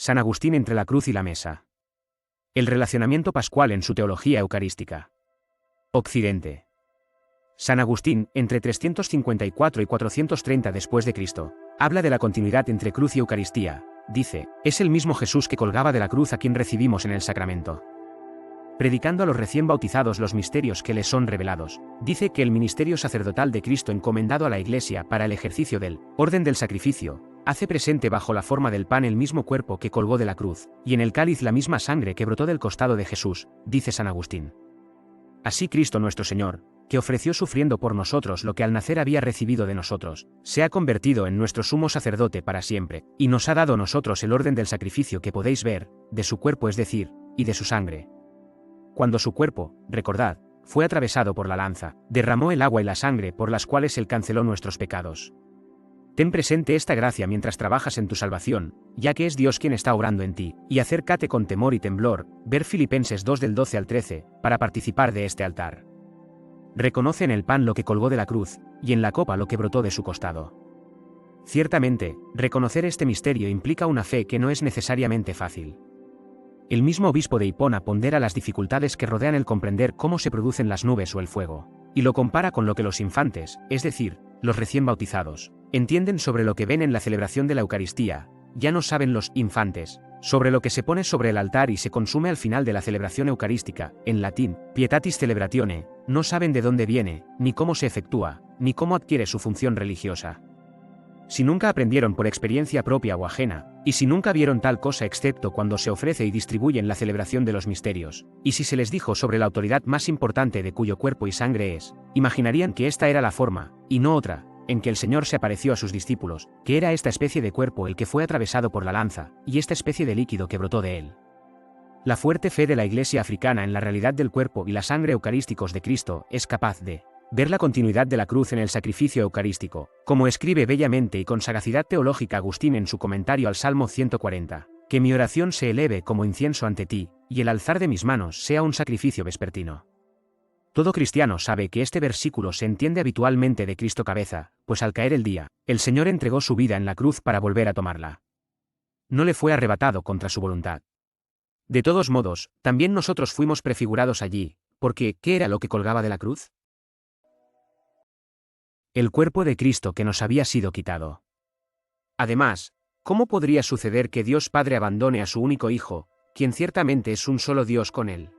San Agustín entre la cruz y la mesa. El relacionamiento pascual en su teología eucarística. Occidente. San Agustín, entre 354 y 430 después de Cristo, habla de la continuidad entre cruz y Eucaristía. Dice, es el mismo Jesús que colgaba de la cruz a quien recibimos en el sacramento. Predicando a los recién bautizados los misterios que les son revelados, dice que el ministerio sacerdotal de Cristo encomendado a la Iglesia para el ejercicio del orden del sacrificio, hace presente bajo la forma del pan el mismo cuerpo que colgó de la cruz, y en el cáliz la misma sangre que brotó del costado de Jesús, dice San Agustín. Así Cristo nuestro Señor, que ofreció sufriendo por nosotros lo que al nacer había recibido de nosotros, se ha convertido en nuestro sumo sacerdote para siempre, y nos ha dado a nosotros el orden del sacrificio que podéis ver, de su cuerpo es decir, y de su sangre. Cuando su cuerpo, recordad, fue atravesado por la lanza, derramó el agua y la sangre por las cuales él canceló nuestros pecados. Ten presente esta gracia mientras trabajas en tu salvación, ya que es Dios quien está obrando en ti, y acércate con temor y temblor, ver Filipenses 2 del 12 al 13, para participar de este altar. Reconoce en el pan lo que colgó de la cruz, y en la copa lo que brotó de su costado. Ciertamente, reconocer este misterio implica una fe que no es necesariamente fácil. El mismo obispo de Hipona pondera las dificultades que rodean el comprender cómo se producen las nubes o el fuego, y lo compara con lo que los infantes, es decir, los recién bautizados, entienden sobre lo que ven en la celebración de la Eucaristía. Ya no saben los infantes sobre lo que se pone sobre el altar y se consume al final de la celebración eucarística, en latín, pietatis celebratione, no saben de dónde viene, ni cómo se efectúa, ni cómo adquiere su función religiosa. Si nunca aprendieron por experiencia propia o ajena, y si nunca vieron tal cosa excepto cuando se ofrece y distribuye en la celebración de los misterios, y si se les dijo sobre la autoridad más importante de cuyo cuerpo y sangre es, imaginarían que esta era la forma, y no otra, en que el Señor se apareció a sus discípulos, que era esta especie de cuerpo el que fue atravesado por la lanza, y esta especie de líquido que brotó de él. La fuerte fe de la Iglesia africana en la realidad del cuerpo y la sangre eucarísticos de Cristo es capaz de ver la continuidad de la cruz en el sacrificio eucarístico, como escribe bellamente y con sagacidad teológica Agustín en su comentario al Salmo 140, que mi oración se eleve como incienso ante ti, y el alzar de mis manos sea un sacrificio vespertino. Todo cristiano sabe que este versículo se entiende habitualmente de Cristo cabeza, pues al caer el día, el Señor entregó su vida en la cruz para volver a tomarla. No le fue arrebatado contra su voluntad. De todos modos, también nosotros fuimos prefigurados allí, porque ¿qué era lo que colgaba de la cruz? El cuerpo de Cristo que nos había sido quitado. Además, ¿cómo podría suceder que Dios Padre abandone a su único Hijo, quien ciertamente es un solo Dios con él?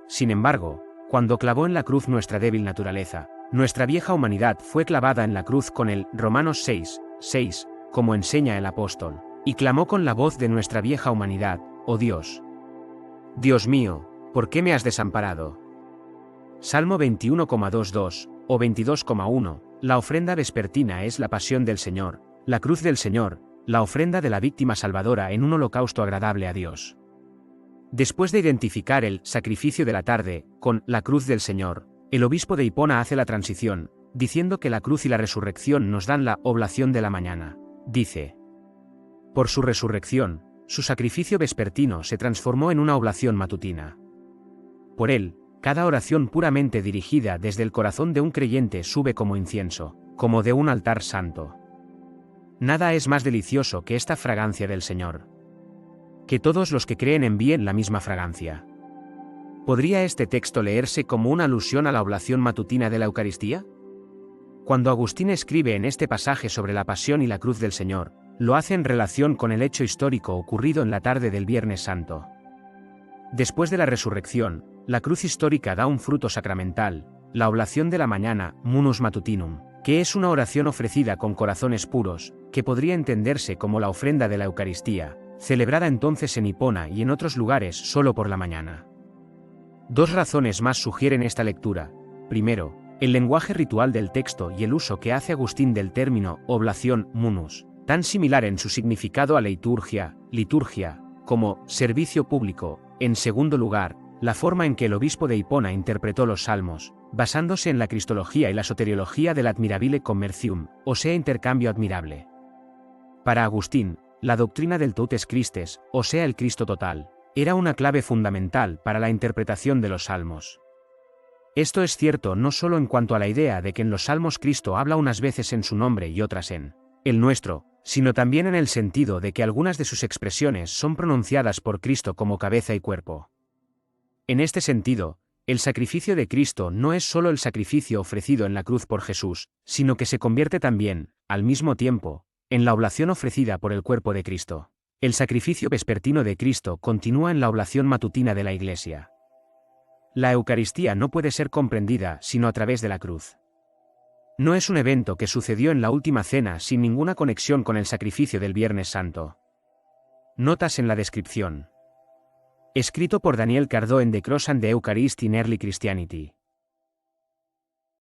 Sin embargo, cuando clavó en la cruz nuestra débil naturaleza, nuestra vieja humanidad fue clavada en la cruz con él, Romanos 6, 6, como enseña el apóstol, y clamó con la voz de nuestra vieja humanidad, oh Dios. Dios mío, ¿por qué me has desamparado? Salmo 21,22, o 22,1, la ofrenda vespertina es la pasión del Señor, la cruz del Señor, la ofrenda de la víctima salvadora en un holocausto agradable a Dios. Después de identificar el sacrificio de la tarde con la cruz del Señor, el obispo de Hipona hace la transición, diciendo que la cruz y la resurrección nos dan la oblación de la mañana. Dice: por su resurrección, su sacrificio vespertino se transformó en una oblación matutina. Por él, cada oración puramente dirigida desde el corazón de un creyente sube como incienso, como de un altar santo. Nada es más delicioso que esta fragancia del Señor. Que todos los que creen envíen la misma fragancia. ¿Podría este texto leerse como una alusión a la oblación matutina de la Eucaristía? Cuando Agustín escribe en este pasaje sobre la pasión y la cruz del Señor, lo hace en relación con el hecho histórico ocurrido en la tarde del Viernes Santo. Después de la resurrección, la cruz histórica da un fruto sacramental, la oblación de la mañana, munus matutinum, que es una oración ofrecida con corazones puros, que podría entenderse como la ofrenda de la Eucaristía, celebrada entonces en Hipona y en otros lugares solo por la mañana. Dos razones más sugieren esta lectura. Primero, el lenguaje ritual del texto y el uso que hace Agustín del término oblación munus, tan similar en su significado a liturgia, como servicio público. En segundo lugar, la forma en que el obispo de Hipona interpretó los salmos, basándose en la cristología y la soteriología del admirabile commercium, o sea intercambio admirable. Para Agustín, la doctrina del totus Christus, o sea el Cristo total, era una clave fundamental para la interpretación de los salmos. Esto es cierto no solo en cuanto a la idea de que en los salmos Cristo habla unas veces en su nombre y otras en el nuestro, sino también en el sentido de que algunas de sus expresiones son pronunciadas por Cristo como cabeza y cuerpo. En este sentido, el sacrificio de Cristo no es solo el sacrificio ofrecido en la cruz por Jesús, sino que se convierte también, al mismo tiempo, en la oblación ofrecida por el cuerpo de Cristo. El sacrificio vespertino de Cristo continúa en la oblación matutina de la Iglesia. La Eucaristía no puede ser comprendida sino a través de la cruz. No es un evento que sucedió en la última cena sin ninguna conexión con el sacrificio del Viernes Santo. Notas en la descripción. Escrito por Daniel Cardó en The Cross and the Eucharist in Early Christianity.